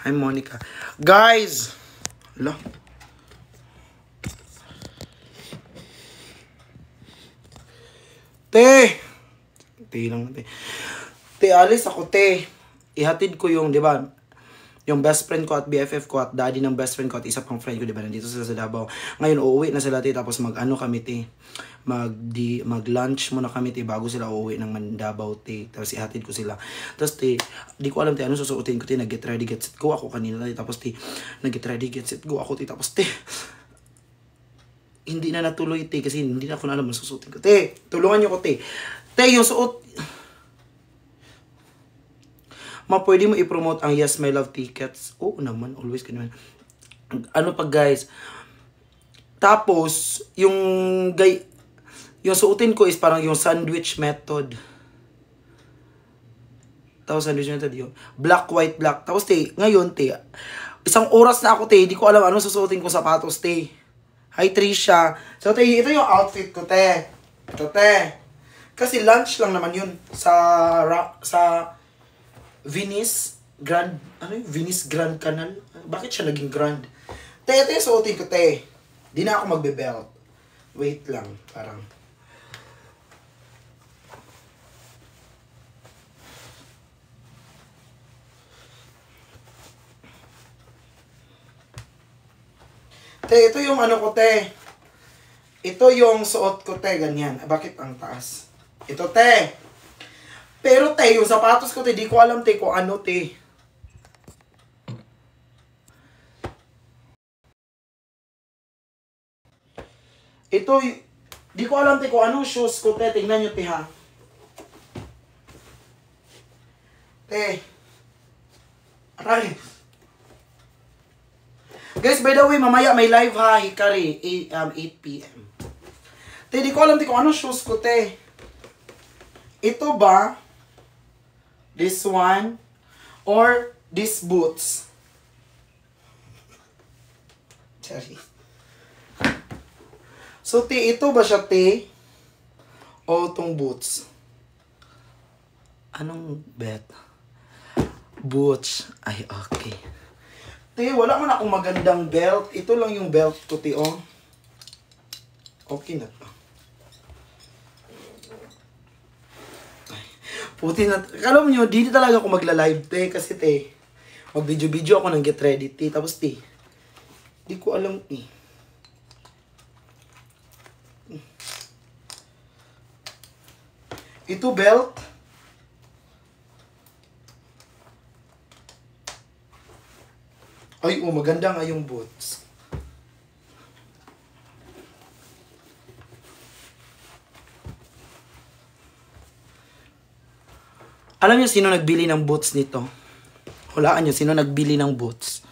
Hi, Monica. Guys! Hala. Te! Te lang, te. Te, alis ako, te. Ihatid ko yung, di ba, yung best friend ko at BFF ko at daddy ng best friend ko at isa pang friend ko, di ba, nandito sila sa Davao. Ngayon, uuwi na sila, te, tapos mag-ano kami, te. Mag-lunch muna kami, te, bago sila uuwi ng Davao, te. Tapos ihatid ko sila. Tapos, te, di ko alam, te, ano susuotin ko, te, nag-get ready, get set go ako kanina, te. Tapos, te, nag-get ready, get set go ako, te. Tapos, te, hindi na natuloy, te, kasi hindi na ako na alam ang susuotin ko. Te, tulungan niyo ko, te. Te, yung suot, pwede mo i-promote ang Yes My Love tickets. Oo naman, always ka naman. Ano pa guys? Tapos, yung suotin ko is parang yung sandwich method. Tapos sandwich method yung black, white, black. Tapos te, ngayon te, isang oras na ako te, hindi ko alam ano susuotin ko sapatos te. Hi Trisha. So te, ito yung outfit ko te. Ito te. Kasi lunch lang naman yun sa Venice Grand, ano yung Venice Grand Canal? Bakit siya naging grand? Te, ito yung suotin ko, te. Di na ako magbe-belt. Wait lang, parang. Te, ito yung ano ko, te. Ito yung suot ko, te, ganyan. Bakit ang taas? Ito, te. Pero te, yung sapatos ko te, di ko alam te kung ano te. Ito, di ko alam te kung anong shoes ko te. Tingnan nyo te ha. Te. Aray. Guys, by the way, mamaya may live ha. Hikari, 8 p.m. Te, di ko alam te kung anong shoes ko te. Ito ba? This one? Or these boots? Sorry. So, te, ito ba siya, te? O itong boots? Anong bet? Boots. Ay, okay. Te, wala man akong magandang belt. Ito lang yung belt ko, te, oh. Okay na to. Puti na. Alam nyo, di talaga ako magla-live, te. Kasi, te, mag-video-video ako ng get ready, te. Tapos, te, di ko alam, eh. Ito, belt. Ay, oh, maganda nga yung boots. Alam niyo sino nagbili ng boots nito? Hulaan niyo sino nagbili ng boots.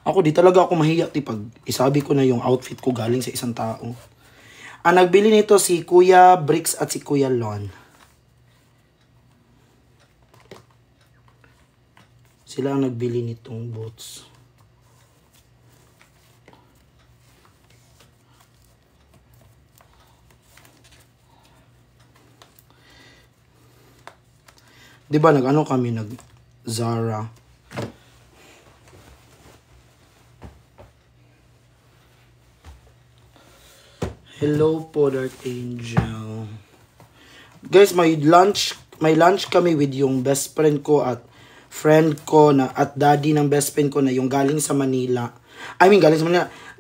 Ako di talaga ako mahiya pag isabi ko na yung outfit ko galing sa isang tao. Ang nagbili nito si Kuya Bricks at si Kuya Lon. Sila ang nagbili nitong boots. Diba nag-ano kami, nag-Zara. Hello po, Dark Angel. Guys, may lunch kami with yung best friend ko at friend ko na at daddy ng best friend ko na yung galing sa Manila.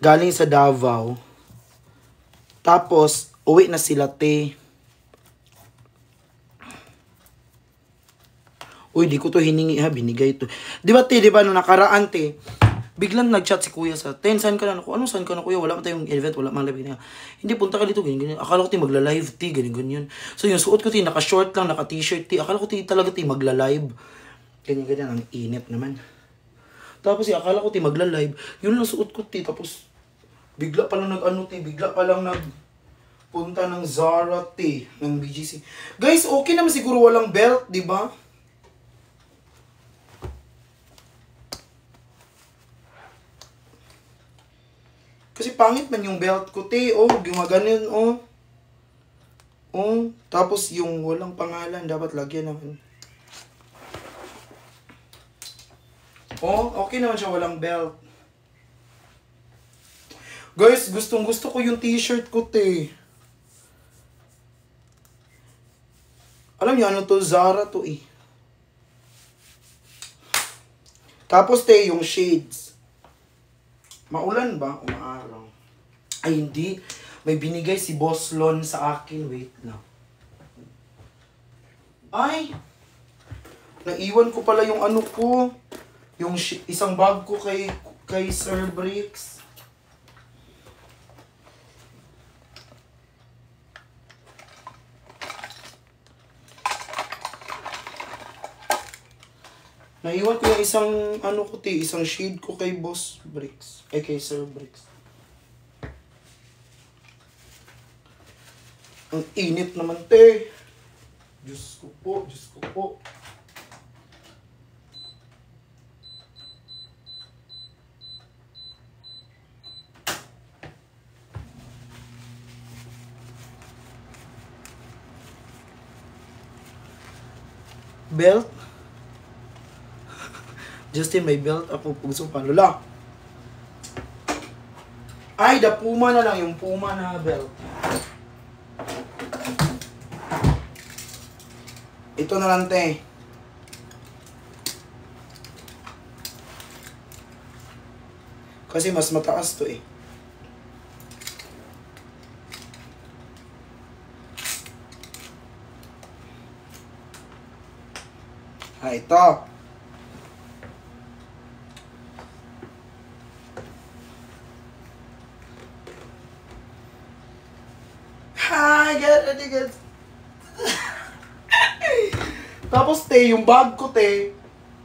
Galing sa Davao. Tapos, uwi na sila, te. Uy, di ko to hiningi ha, binigay to. Di ba, te, di ba, nung nakaraan, te, biglang nag-chat si kuya sa, ten, saan ka na? Ano, saan ka na, kuya? Wala pa tayong event, wala mang live. Hindi, punta ka dito, ganyan. Akala ko, te, magla-live, te, ganyan. So, yung suot ko, te, naka-short lang, naka-t-shirt, te. Akala ko, te, talaga, te, magla-live. Ganyan, ang init naman. Tapos, akala ko, te, magla-live. Yun lang suot ko, te. Tapos, bigla pa lang bigla pa lang punta ng Zara, te, ng BGC. Guys, okay naman siguro walang belt, di ba? Kasi pangit man yung belt ko, te. Oh, gumaganon, oh. Oh, tapos yung walang pangalan, dapat lagyan naman. Oh, okay naman siya, walang belt. Guys, gustong gusto ko yung t-shirt ko, te. Alam niyo, ano to? Zara to eh. Tapos, te, yung shades. Maulan ba? Umaaraw. Ay, hindi. May binigay si Boss Lon sa akin. Wait lang. Ay! Naiwan ko pala yung ano ko. Yung isang bag ko kay Sir Bricks. Naiwan ko yung isang ano ko, te, isang shade ko kay Boss Bricks. Ay, kay Sir Bricks. Ang init naman, te. Diyos ko po, Diyos ko po. Belt? Justin, may belt ako. Puso pa, lula. Ay, the Puma na lang. Yung Puma na belt. Ito na lang, te. Kasi mas mataas to eh. Ah, ito. Hi, get. Tapos, te, yung bag ko, te.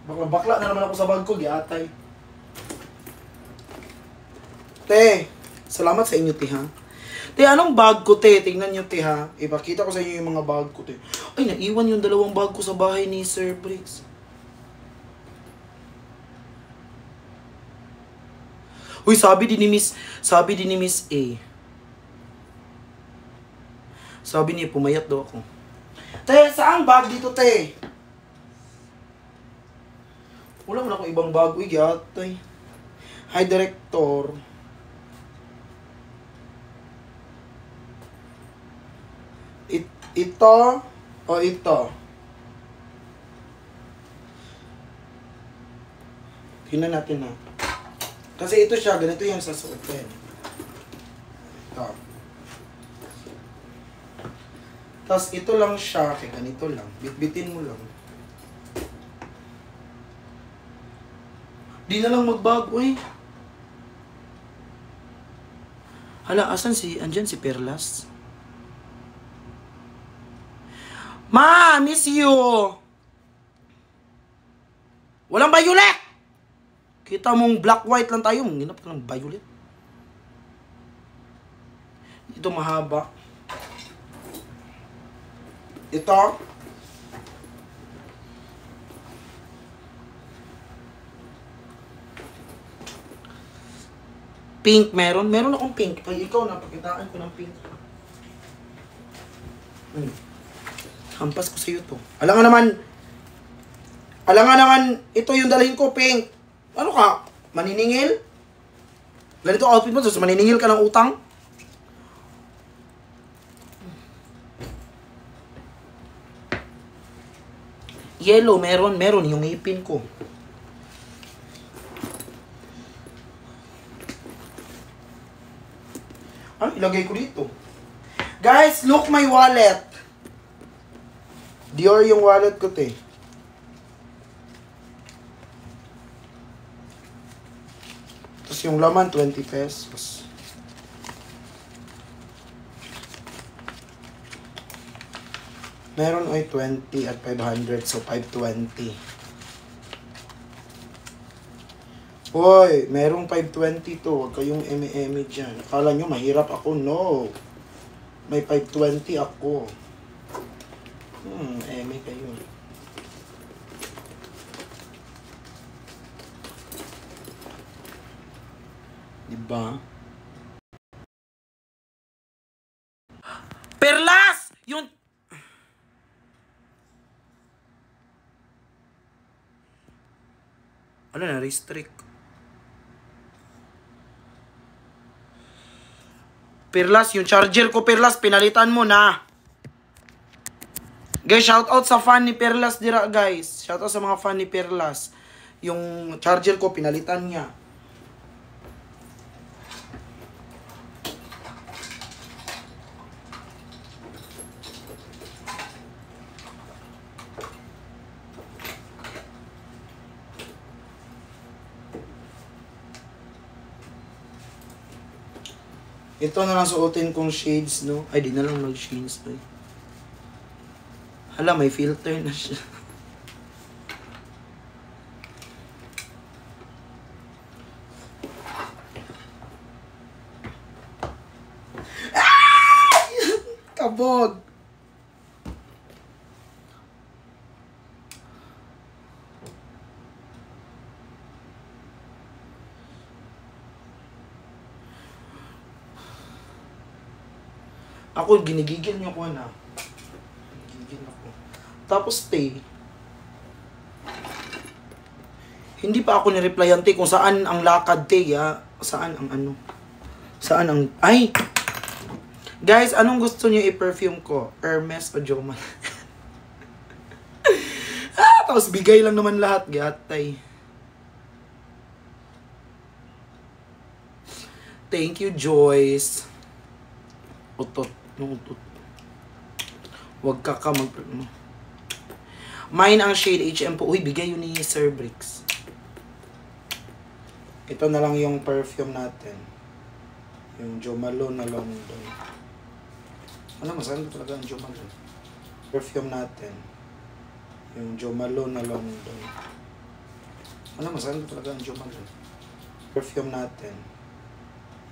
Bakla na naman ako sa bag ko, giatay. Te, salamat sa inyo, te, ha? Te, anong bag ko, te? Tingnan nyo, te, ha? Ipakita ko sa inyo yung mga bag ko, te. Ay, naiwan yung dalawang bag ko sa bahay ni Sir Briggs. Uy, sabi din ni Miss A. Sabi niya, pumayat daw ako. Te, saan bag dito, te? Wala mo na akong ibang bag. Uy, gatay. Hi, Director. Ito o ito? Tingnan natin na. Kasi ito siya, ganito yung sasuotin. Ito. Tapos ito lang siya, kaya ganito lang. Bitbitin mo lang. Di na lang magbago eh. Hala, asan andyan si Perlas? Ma, miss you! Walang violet! Kita mong black-white lang tayo. Ginap ka ng violet. Ito mahaba. Ito. Pink meron. Meron akong pink. Pag ikaw, napakitaan ko ng pink. Hampas ko sa'yo to. Alangan naman, ito yung dalhin ko, pink. Ano ka? Maniningil? Ganito outfit mo, so maniningil ka ng utang? Yellow, meron yung ipin ko. Ano, ilagay ko dito. Guys, look my wallet. Dior yung wallet ko, te. Tapos yung laman, 20 pesos. Meron ay 20 at 500, so 520. Hoy, merong 520 to. Huwag kayong eme-eme dyan. Akala nyo mahirap ako? No. May 520 ako. Eme kayo. Diba? Perlas! Yun. Ano na, restrict. Perlas, yung charger ko, Perlas, pinalitan mo na. Guys, shoutout sa fan ni Perlas dira, guys. Shoutout sa mga fan ni Perlas. Yung charger ko, pinalitan niya. Ito na lang suotin kong shades, no? Ay, di na lang mag-shades, no? Hala, may filter na siya. Kabog! Ako, ginigigil niyo ko na. Ginigigil ako. Tapos, hindi pa ako nireplyan, kung saan ang lakad, ya. Saan ang ano. Saan ang... Ay! Guys, anong gusto niyo i-perfume ko? Hermes o Joman? Tapos bigay lang naman lahat, gatay. Thank you, Joyce. Utot. Utot. Huwag ka mag... Mine ang shade HM po. Uy, bigay yun ni Sir Bricks. Ito na lang yung perfume natin. Yung Jo Malone na London. Ano, masarap talaga ang Jo Malone. Perfume natin. Yung Jo Malone na London. Ano, masarap talaga ang Jo Malone. Perfume natin.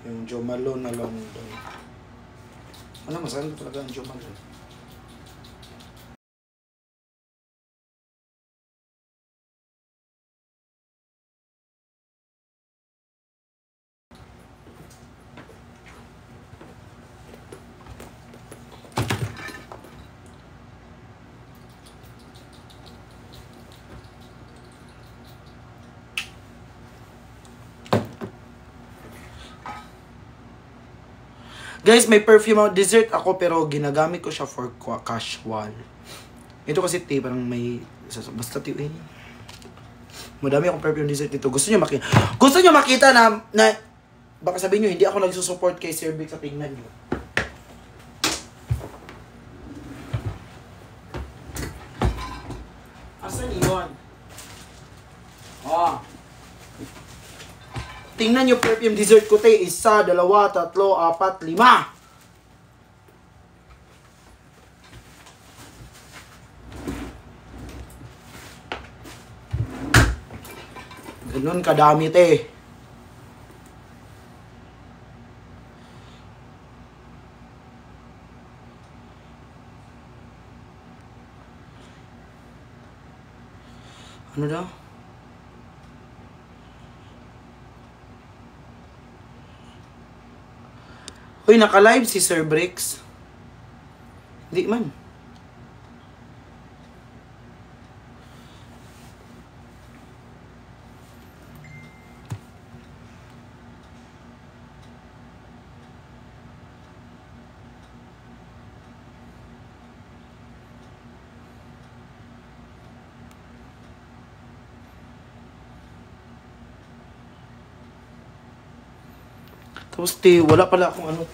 Yung Jo Malone na London. Ano, masarap talaga ang Jo Malone. Guys, may perfume ako. Dessert ako pero ginagamit ko siya for casual. Ito kasi parang may... Basta tiwin. Madami akong perfume dessert dito. Gusto nyo makita na baka sabihin nyo, hindi ako nagsusupport kay Sir Vic sa tingnan nyo. Asan yun? Tingnan nyo perfume dessert ko, 1, 2, 3, 4, 5. Ganun kadami, Ano daw? Uy, naka-live si Sir Bricks. Hindi man. Tapos, wala pala akong ano,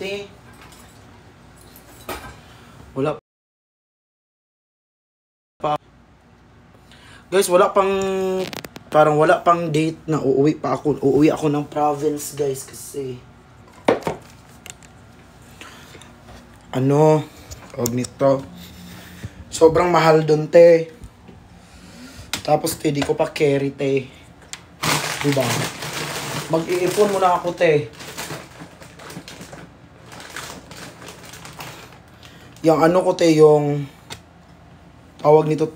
Wala pa. Guys, parang wala pang date na uuwi pa ako. Uuwi ako ng province, guys, kasi tawag nito. Sobrang mahal dun, Tapos, di ko pa carry, Diba? Mag-iipon muna ako, Yung ano ko, yung tawag nito,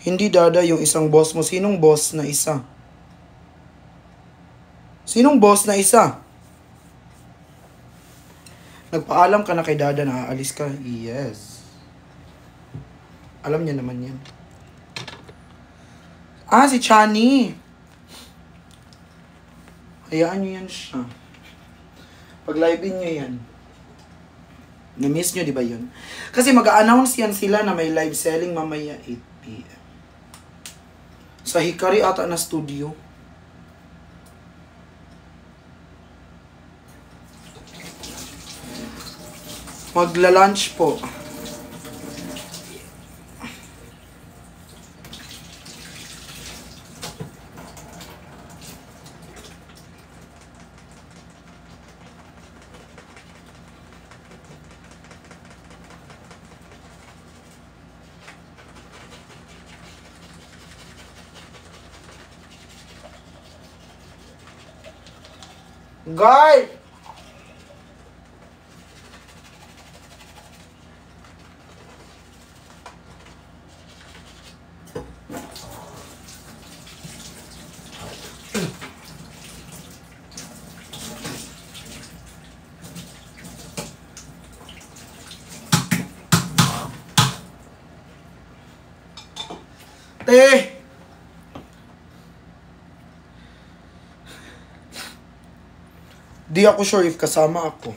Hindi dada yung isang boss mo. Sinong boss na isa? Sinong boss na isa? Nagpaalam ka na kay Dada na aalis ka? Yes. Alam niya naman yan. Ah, si Chani. Hayaan niyo yan siya. Pag-live-in niyo yan. Na-miss niyo, di ba yun? Kasi mag-a-announce yan sila na may live selling mamaya 8 p.m. Sa Hikari ata na studio. Magla-lunch po. Guard! Te! Di ako sure if kasama ako.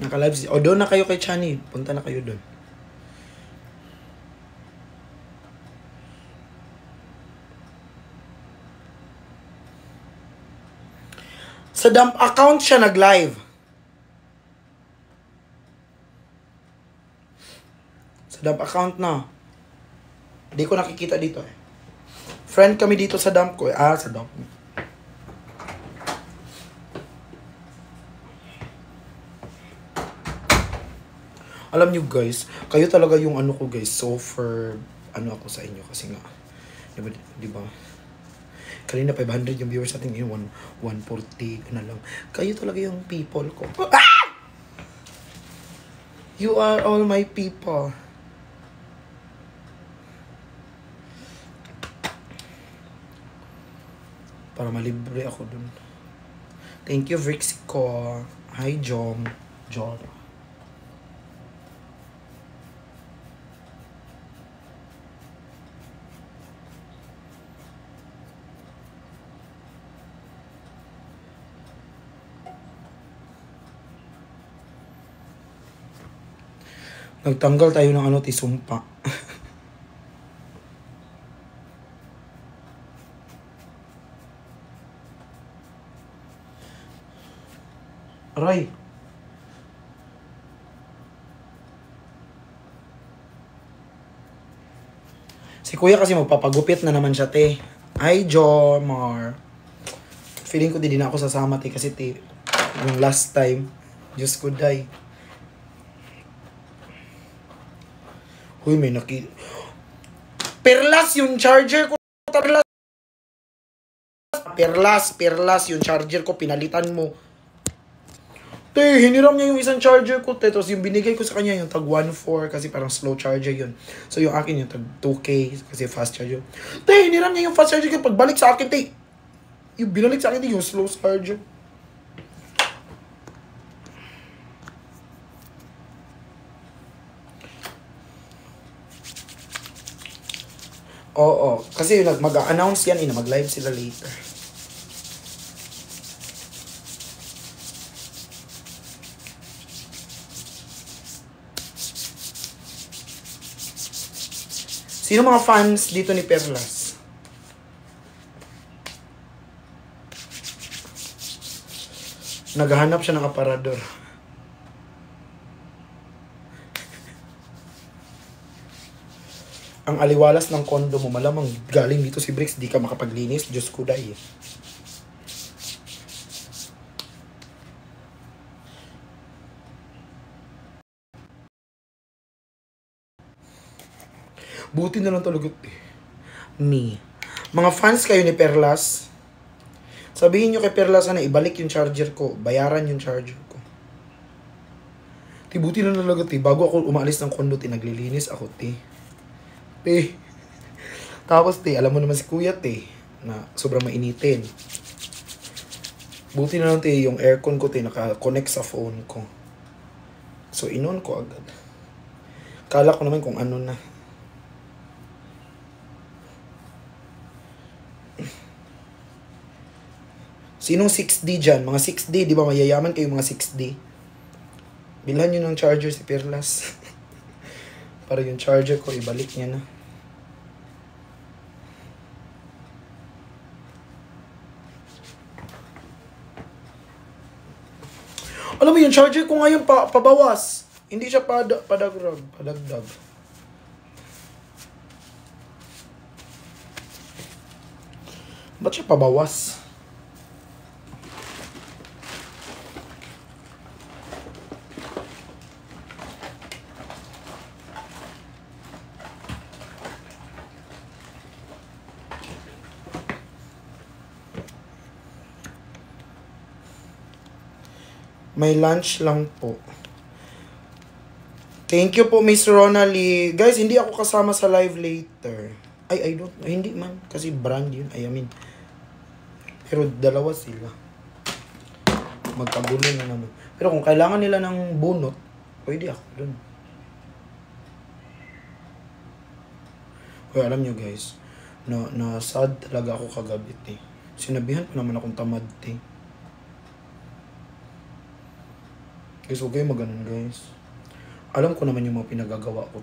Naka-live si... O, doon na kayo kay Chani. Punta na kayo doon. Sa dump account siya nag-live. Sa dump account na. Hindi ko nakikita dito eh. Friend kami dito sa dump ko eh. Ah, sa dump. Alam nyo guys, kayo talaga yung ano ko guys. So for ano ako sa inyo kasi nga. Diba? Kanina 500 yung viewers natin ngayon, 140 na lang. Kayo talaga yung people ko. Ah! You are all my people. Para malibre ako dun. Thank you, Vrixico. Hi, Jom. Jora. Nagtanggal tayo ng ano, tisumpa. Aray. Si kuya kasi magpapagupit na naman siya, te. Hi, Jomar. Feeling ko di na ako sasama, te. Kasi, te, yung last time, Diyos ko, day. Uy, may Perlas yung charger ko. Perlas yung charger ko. Pinalitan mo. Te, hiniram niya yung isang charger ko, te. Tapos yung binigay ko sa kanya, yung tag 1.4 kasi parang slow charger yun. So yung akin yung tag 2K kasi fast charger. Te, hiniram niya yung fast charger ko. Pagbalik sa akin, te. Yung binalik sa akin, te, yung slow charger. Oo, kasi mag-a-announce yan, mag-live sila later. Sino mga fans dito ni Perlas? Naghahanap siya ng aparador. Ang aliwalas ng kondo mo, malamang galing dito si Bricks, di ka makapaglinis. Diyos ko, day. Buti na lang talaga, me. Mga fans kayo ni Perlas, Sabihin nyo kay Perla sana ibalik yung charger ko. Bayaran yung charger ko. Buti na talaga, bago ako umalis ng kondo, naglilinis ako, Tapos, alam mo naman si kuya, na sobrang mainitin. Buti na lang, yung aircon ko, naka-connect sa phone ko. So, inon ko agad. Kala ko naman kung ano na. Sinong 6D dyan? Mga 6D, di ba mayayaman kayo mga 6D? Bilhan nyo ng charger si Perlas. Para yung charger ko, ibalik niya na. Alam mo yung charger ko ngayon pabawas. Hindi siya padagdag. Ba't siya pabawas? May lunch lang po. Thank you po, Miss Ronaldie. Guys, hindi ako kasama sa live later. Hindi man. Kasi brand yun. Pero dalawa sila. Magkagulo na naman. Pero kung kailangan nila ng bunot, pwede ako dun. Kaya alam nyo guys, na sad talaga ako kagabi, Sinabihan pa naman akong tamad, Guys, huwag kayo maganon, guys. Alam ko naman yung mga pinagagawa ko,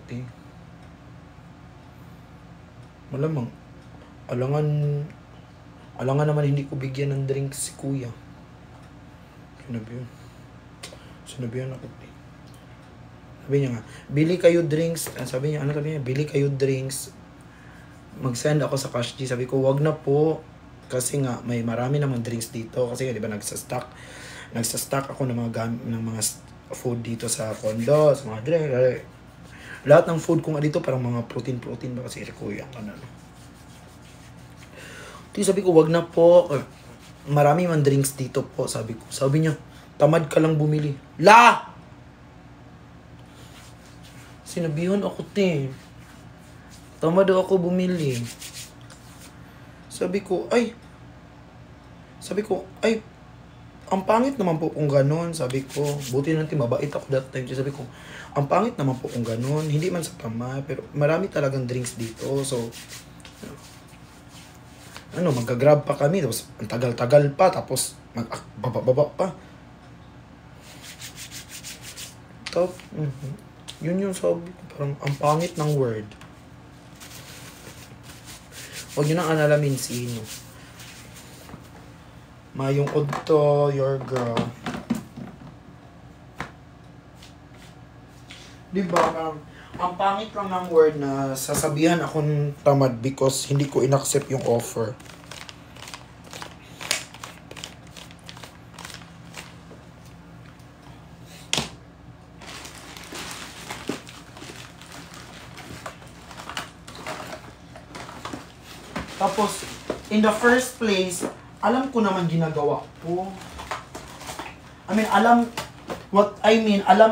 Malamang, alangan naman hindi ko bigyan ng drinks si kuya. Sinabihan ako, Sabi niya nga, bili kayo drinks. Sabi niya, bili kayo drinks. Mag-send ako sa Cash G. Sabi ko, wag na po. Kasi nga, may marami namang drinks dito. Kasi nga, di ba, nagsastock ako ng mga food dito sa condo, sa mga drinks. Lahat ng food ko nga dito parang mga protein ba kasi kuya. Sabi ko, wag na po. Marami man drinks dito po, sabi ko. Sabi niya, tamad ka lang bumili. La! Sinabihan ako, Tamad ako bumili. Sabi ko, ang pangit naman po kung ganon, sabi ko. Buti lang mabait ako that time. Sabi ko, ang pangit naman po kung ganon. Hindi man sa tama, pero marami talagang drinks dito. So, magka-grab pa kami. Tapos, ang tagal-tagal pa. Tapos, baba pa. Tapos, yun yung sabi ko. Parang, ang pangit ng word. Huwag nyo nang analamin sino. Mayong to your girl. Diba? Ang pangit lang ng word na sasabihan akong tamad because hindi ko inaccept yung offer. Tapos, in the first place, alam ko naman ginagawa ko. Alam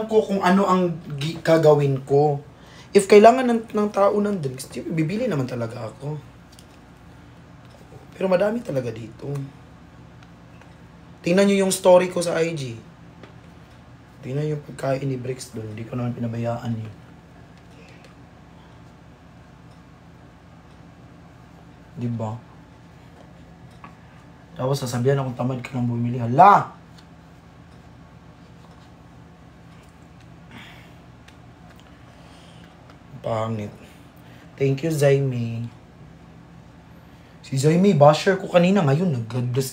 ko kung ano ang gagawin ko. If kailangan ng tao ng drinks, bibili naman talaga ako. Pero madami talaga dito. Tingnan nyo yung story ko sa IG. Tingnan yung pagkain ni Bricks doon. Hindi ko naman pinabayaan yun. Diba? Tapos sasabihan akong tamad ka lang bumili. Hala! Pangit. Thank you, Zaime. Si Zaime, basher ko kanina. Ngayon, God bless.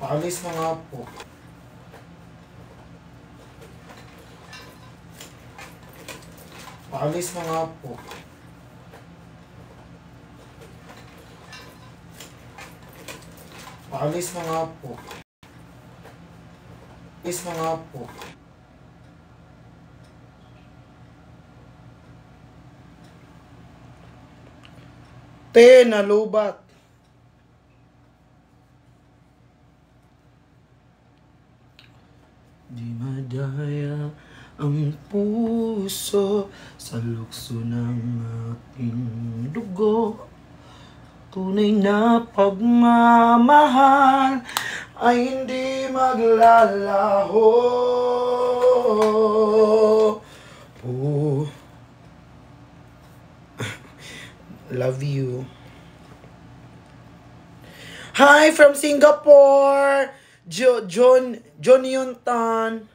Paalis na nga po. Paalis na nga po. Paalis na nga po. Paalis na nga po. Nalubat. Di madaya ang puso sa lukso ng ating dugo. Tunay na pagmamahal ay hindi maglalaho. Oh. Love you. Hi from Singapore. John Yuntan.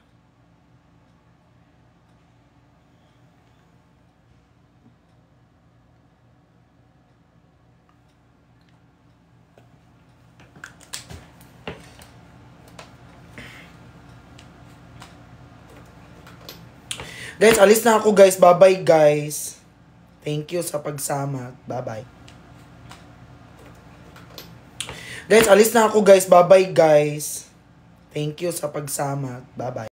Guys, alis na ako guys. Bye-bye guys. Thank you sa pagsama. Bye-bye. Guys, alis na ako guys. Bye-bye guys. Thank you sa pagsama. Bye-bye.